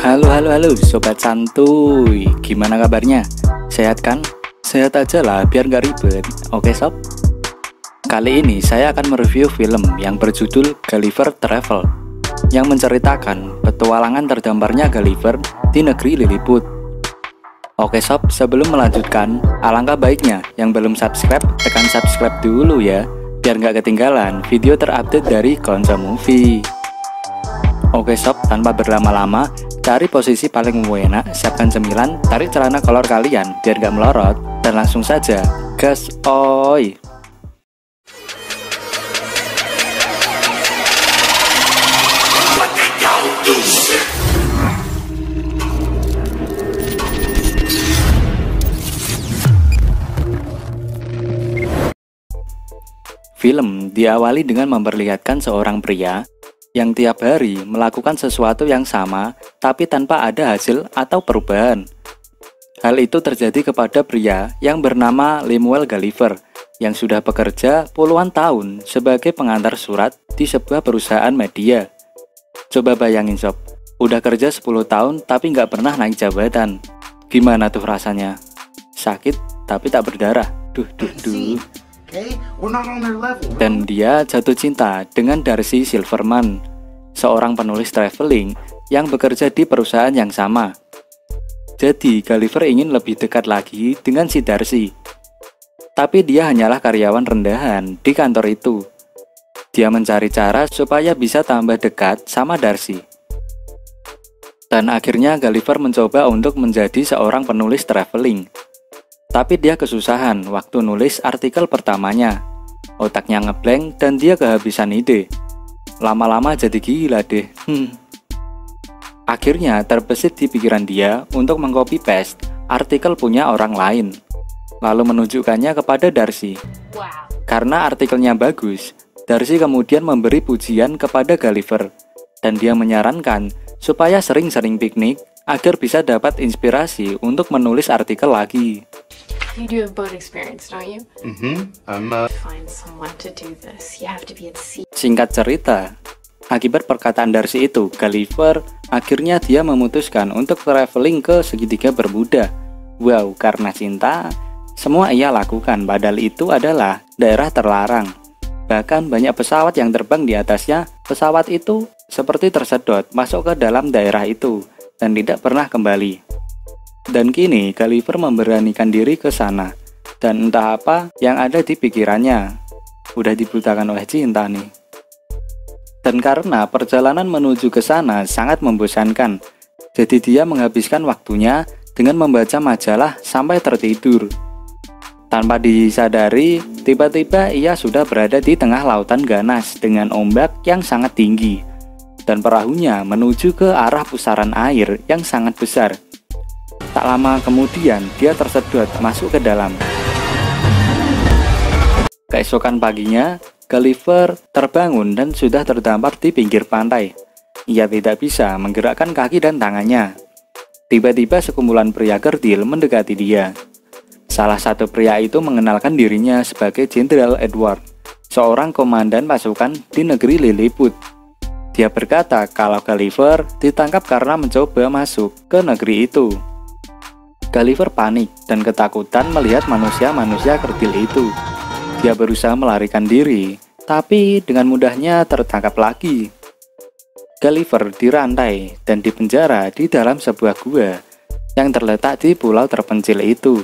Halo Sobat Santuy, gimana kabarnya? Sehat kan? Sehat aja lah biar gak ribet, oke sob? Kali ini saya akan mereview film yang berjudul Gulliver Travel, yang menceritakan petualangan terdamparnya Gulliver di negeri Lilliput. Oke sob, sebelum melanjutkan, alangkah baiknya yang belum subscribe, tekan subscribe dulu ya, biar gak ketinggalan video terupdate dari Konco Movie. Oke sob, tanpa berlama-lama, cari posisi paling enak, siapkan cemilan, tarik celana kolor kalian biar gak melorot, dan langsung saja gas oi. Film diawali dengan memperlihatkan seorang pria yang tiap hari melakukan sesuatu yang sama tapi tanpa ada hasil atau perubahan. Hal itu terjadi kepada pria yang bernama Lemuel Gulliver yang sudah bekerja puluhan tahun sebagai pengantar surat di sebuah perusahaan media. Coba bayangin sob, udah kerja 10 tahun tapi nggak pernah naik jabatan. Gimana tuh rasanya? Sakit tapi tak berdarah. Duh. Dan dia jatuh cinta dengan Darcy Silverman, seorang penulis traveling yang bekerja di perusahaan yang sama. Jadi Gulliver ingin lebih dekat lagi dengan si Darcy. Tapi dia hanyalah karyawan rendahan di kantor itu. Dia mencari cara supaya bisa tambah dekat sama Darcy. Dan akhirnya Gulliver mencoba untuk menjadi seorang penulis traveling. Tapi dia kesusahan waktu nulis artikel pertamanya. Otaknya ngeblank dan dia kehabisan ide. Lama-lama jadi gila deh. Akhirnya terbesit di pikiran dia untuk mengcopy paste artikel punya orang lain, lalu menunjukkannya kepada Darcy. Karena artikelnya bagus, Darcy kemudian memberi pujian kepada Gulliver, dan dia menyarankan supaya sering-sering piknik agar bisa dapat inspirasi untuk menulis artikel lagi. You do have boat experience, don't you? Find someone to do this. You have to be at sea. Singkat cerita, akibat perkataan Darcy itu, Gulliver akhirnya dia memutuskan untuk traveling ke segitiga Bermuda. Wow, karena cinta, semua ia lakukan padahal itu adalah daerah terlarang. Bahkan banyak pesawat yang terbang di atasnya, pesawat itu seperti tersedot masuk ke dalam daerah itu dan tidak pernah kembali. Dan kini Gulliver memberanikan diri ke sana, dan entah apa yang ada di pikirannya. Udah dibutakan oleh cinta nih. Dan karena perjalanan menuju ke sana sangat membosankan, jadi dia menghabiskan waktunya dengan membaca majalah sampai tertidur. Tanpa disadari, tiba-tiba ia sudah berada di tengah lautan ganas dengan ombak yang sangat tinggi, dan perahunya menuju ke arah pusaran air yang sangat besar. Tak lama kemudian, dia tersedot masuk ke dalam. Keesokan paginya, Gulliver terbangun dan sudah terdampar di pinggir pantai. Ia tidak bisa menggerakkan kaki dan tangannya. Tiba-tiba sekumpulan pria kerdil mendekati dia. Salah satu pria itu mengenalkan dirinya sebagai Jenderal Edward, seorang komandan pasukan di negeri Lilliput. Dia berkata kalau Gulliver ditangkap karena mencoba masuk ke negeri itu. Gulliver panik dan ketakutan melihat manusia-manusia kerdil itu. Dia berusaha melarikan diri, tapi dengan mudahnya tertangkap lagi. Gulliver dirantai dan dipenjara di dalam sebuah gua yang terletak di pulau terpencil itu.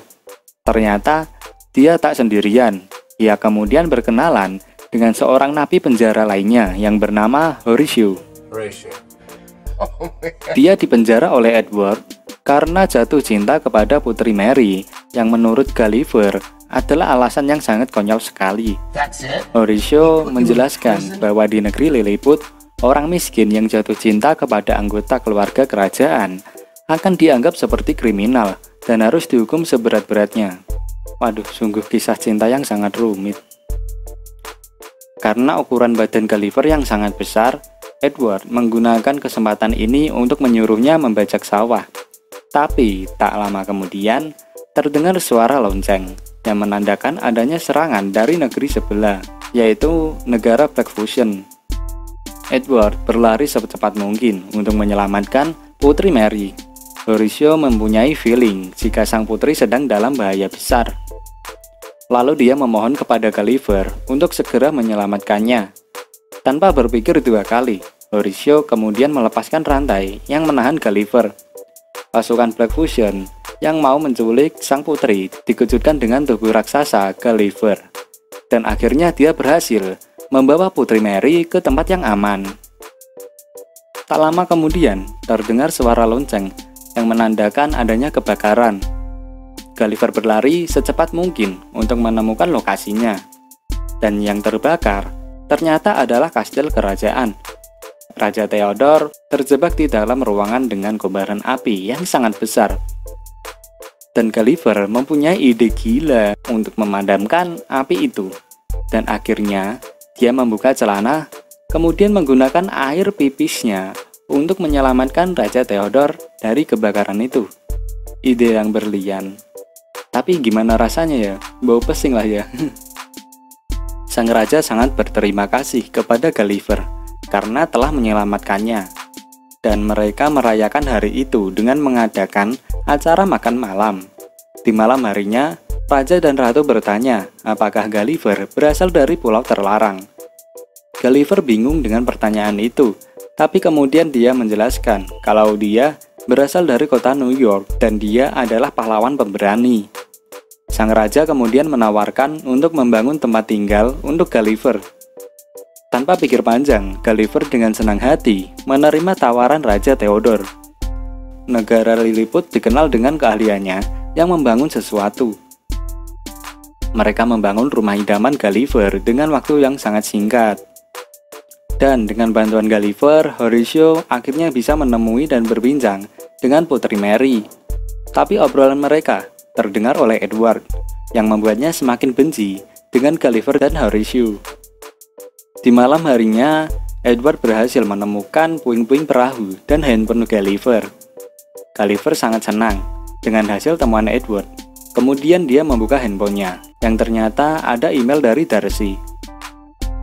Ternyata dia tak sendirian. Ia kemudian berkenalan dengan seorang napi penjara lainnya yang bernama Horatio. Dia dipenjara oleh Edward karena jatuh cinta kepada Putri Mary yang menurut Gulliver adalah alasan yang sangat konyol sekali. Horatio menjelaskan bahwa di negeri Lilliput, orang miskin yang jatuh cinta kepada anggota keluarga kerajaan akan dianggap seperti kriminal dan harus dihukum seberat-beratnya. Waduh, sungguh kisah cinta yang sangat rumit. Karena ukuran badan Gulliver yang sangat besar, Edward menggunakan kesempatan ini untuk menyuruhnya membajak sawah. Tapi tak lama kemudian terdengar suara lonceng yang menandakan adanya serangan dari negeri sebelah, yaitu negara Black Fusion. Edward berlari secepat mungkin untuk menyelamatkan Putri Mary. Horatio mempunyai feeling jika sang putri sedang dalam bahaya besar. Lalu dia memohon kepada Gulliver untuk segera menyelamatkannya. Tanpa berpikir dua kali, Horatio kemudian melepaskan rantai yang menahan Gulliver. Pasukan Black Fusion yang mau menculik sang putri dikejutkan dengan tubuh raksasa Gulliver. Dan akhirnya dia berhasil membawa Putri Mary ke tempat yang aman. Tak lama kemudian, terdengar suara lonceng yang menandakan adanya kebakaran. Gulliver berlari secepat mungkin untuk menemukan lokasinya. Dan yang terbakar ternyata adalah kastil kerajaan. Raja Theodore terjebak di dalam ruangan dengan kobaran api yang sangat besar. Dan Gulliver mempunyai ide gila untuk memadamkan api itu. Dan akhirnya dia membuka celana, kemudian menggunakan air pipisnya untuk menyelamatkan Raja Theodore dari kebakaran itu. Ide yang berlian. Tapi gimana rasanya ya? Bau pesing lah ya. Sang raja sangat berterima kasih kepada Gulliver karena telah menyelamatkannya. Dan mereka merayakan hari itu dengan mengadakan acara makan malam. Di malam harinya, raja dan ratu bertanya apakah Gulliver berasal dari pulau terlarang. Gulliver bingung dengan pertanyaan itu, tapi kemudian dia menjelaskan kalau dia berasal dari kota New York dan dia adalah pahlawan pemberani. Sang raja kemudian menawarkan untuk membangun tempat tinggal untuk Gulliver. Tanpa pikir panjang, Gulliver dengan senang hati menerima tawaran Raja Theodore. Negara Lilliput dikenal dengan keahliannya yang membangun sesuatu. Mereka membangun rumah idaman Gulliver dengan waktu yang sangat singkat. Dan dengan bantuan Gulliver, Horatio akhirnya bisa menemui dan berbincang dengan Putri Mary. Tapi obrolan mereka terdengar oleh Edward, yang membuatnya semakin benci dengan Gulliver dan Horatio. Di malam harinya, Edward berhasil menemukan puing-puing perahu dan handphone Gulliver. Gulliver sangat senang dengan hasil temuan Edward. Kemudian dia membuka handphonenya, yang ternyata ada email dari Darcy.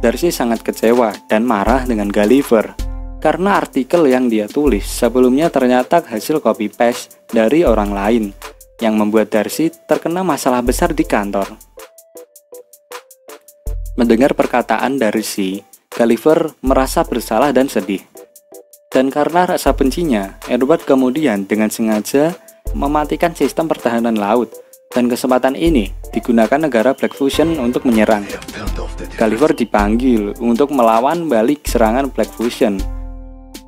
Darcy sangat kecewa dan marah dengan Gulliver karena artikel yang dia tulis sebelumnya ternyata hasil copy-paste dari orang lain, yang membuat Darcy terkena masalah besar di kantor. Mendengar perkataan Darcy, Gulliver merasa bersalah dan sedih. Dan karena rasa bencinya, Edward kemudian dengan sengaja mematikan sistem pertahanan laut, dan kesempatan ini digunakan negara Black Fusion untuk menyerang. Gulliver dipanggil untuk melawan balik serangan Black Fusion.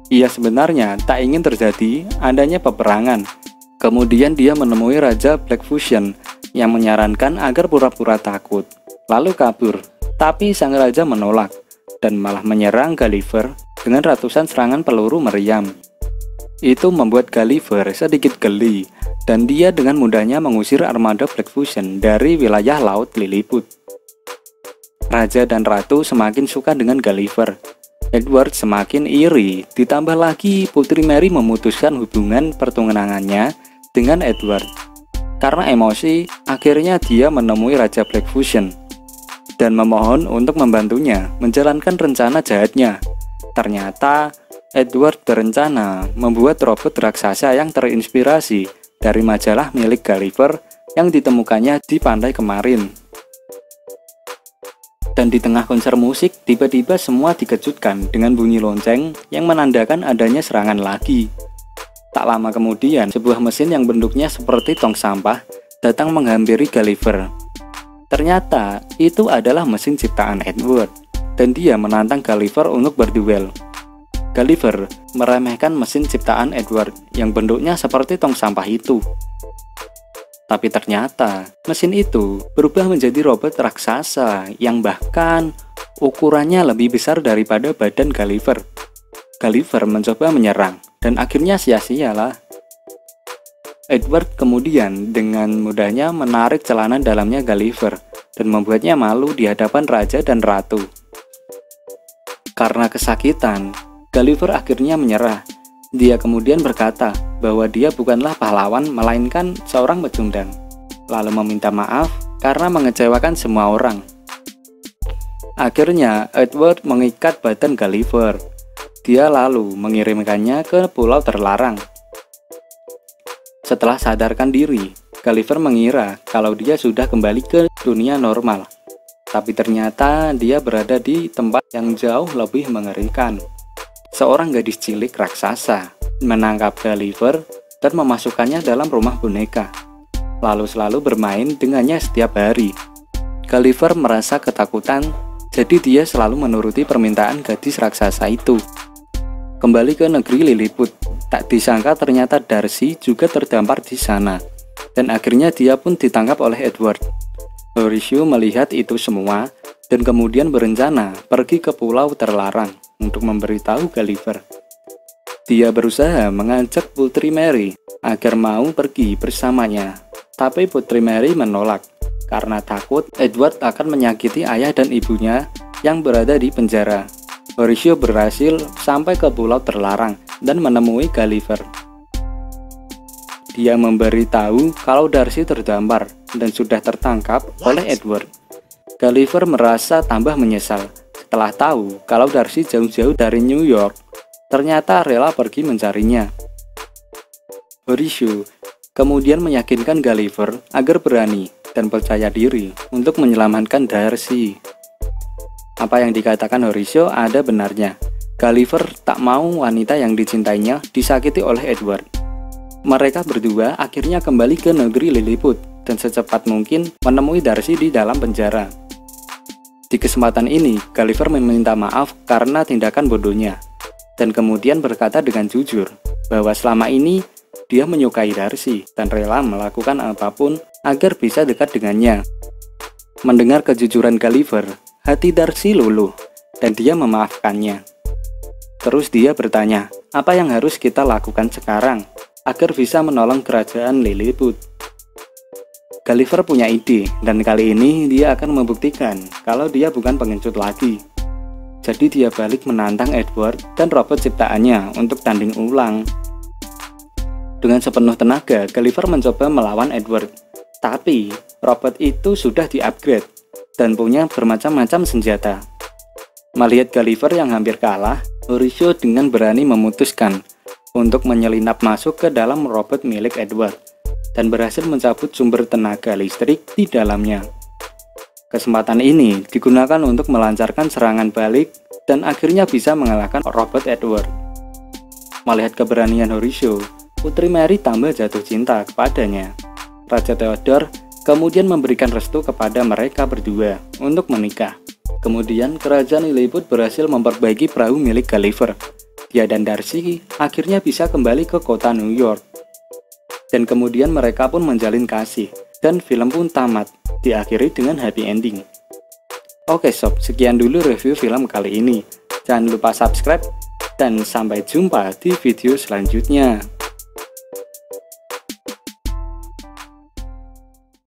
Ia sebenarnya tak ingin terjadi adanya peperangan. Kemudian dia menemui Raja Black Fusion yang menyarankan agar pura-pura takut, lalu kabur. Tapi sang raja menolak dan malah menyerang Gulliver dengan ratusan serangan peluru meriam. Itu membuat Gulliver sedikit geli dan dia dengan mudahnya mengusir armada Black Fusion dari wilayah Laut Lilliput. Raja dan ratu semakin suka dengan Gulliver. Edward semakin iri, ditambah lagi Putri Mary memutuskan hubungan pertunangannya dengan Edward. Karena emosi, akhirnya dia menemui Raja Black Fusion dan memohon untuk membantunya menjalankan rencana jahatnya. Ternyata Edward berencana membuat robot raksasa yang terinspirasi dari majalah milik Gulliver yang ditemukannya di pantai kemarin. Dan di tengah konser musik, tiba-tiba semua dikejutkan dengan bunyi lonceng yang menandakan adanya serangan lagi. Tak lama kemudian, sebuah mesin yang bentuknya seperti tong sampah datang menghampiri Gulliver. Ternyata itu adalah mesin ciptaan Edward, dan dia menantang Gulliver untuk berduel. Gulliver meremehkan mesin ciptaan Edward yang bentuknya seperti tong sampah itu. Tapi ternyata mesin itu berubah menjadi robot raksasa yang bahkan ukurannya lebih besar daripada badan Gulliver. Gulliver mencoba menyerang dan akhirnya sia-sialah. Edward kemudian dengan mudahnya menarik celana dalamnya Gulliver dan membuatnya malu di hadapan raja dan ratu. Karena kesakitan, Gulliver akhirnya menyerah. Dia kemudian berkata bahwa dia bukanlah pahlawan melainkan seorang pecundang, lalu meminta maaf karena mengecewakan semua orang. Akhirnya Edward mengikat badan Gulliver. Dia lalu mengirimkannya ke pulau terlarang Setelah sadarkan diri, Gulliver mengira kalau dia sudah kembali ke dunia normal. Tapi ternyata dia berada di tempat yang jauh lebih mengerikan. Seorang gadis cilik raksasa menangkap Gulliver dan memasukkannya dalam rumah boneka, lalu selalu bermain dengannya setiap hari. Gulliver merasa ketakutan, jadi dia selalu menuruti permintaan gadis raksasa itu. Kembali ke negeri Lilliput, tak disangka ternyata Darcy juga terdampar di sana, dan akhirnya dia pun ditangkap oleh Edward. Horatio melihat itu semua dan kemudian berencana pergi ke pulau terlarang untuk memberitahu Gulliver. Dia berusaha mengajak Putri Mary agar mau pergi bersamanya, tapi Putri Mary menolak karena takut Edward akan menyakiti ayah dan ibunya yang berada di penjara. Horatio berhasil sampai ke pulau terlarang dan menemui Gulliver. Dia memberitahu kalau Darcy terdampar dan sudah tertangkap oleh Edward. Gulliver merasa tambah menyesal setelah tahu kalau Darcy jauh-jauh dari New York ternyata rela pergi mencarinya. Horatio kemudian meyakinkan Gulliver agar berani dan percaya diri untuk menyelamatkan Darcy. Apa yang dikatakan Horatio ada benarnya. Gulliver tak mau wanita yang dicintainya disakiti oleh Edward. Mereka berdua akhirnya kembali ke negeri Lilliput dan secepat mungkin menemui Darcy di dalam penjara. Di kesempatan ini, Gulliver meminta maaf karena tindakan bodohnya, dan kemudian berkata dengan jujur bahwa selama ini dia menyukai Darcy dan rela melakukan apapun agar bisa dekat dengannya. Mendengar kejujuran Gulliver, hati Darcy luluh dan dia memaafkannya. Terus dia bertanya, apa yang harus kita lakukan sekarang agar bisa menolong kerajaan Lilliput? Gulliver punya ide dan kali ini dia akan membuktikan kalau dia bukan pengecut lagi. Jadi dia balik menantang Edward dan robot ciptaannya untuk tanding ulang. Dengan sepenuh tenaga, Gulliver mencoba melawan Edward. Tapi robot itu sudah di-upgrade dan punya bermacam-macam senjata. Melihat Gulliver yang hampir kalah, Horatio dengan berani memutuskan untuk menyelinap masuk ke dalam robot milik Edward dan berhasil mencabut sumber tenaga listrik di dalamnya. Kesempatan ini digunakan untuk melancarkan serangan balik dan akhirnya bisa mengalahkan robot Edward. Melihat keberanian Horatio, Putri Mary tambah jatuh cinta kepadanya. Raja Theodore kemudian memberikan restu kepada mereka berdua untuk menikah. Kemudian kerajaan Lilliput berhasil memperbaiki perahu milik Gulliver. Dia dan Darcy akhirnya bisa kembali ke kota New York. Dan kemudian mereka pun menjalin kasih dan film pun tamat, diakhiri dengan happy ending. Oke sob, sekian dulu review film kali ini. Jangan lupa subscribe dan sampai jumpa di video selanjutnya.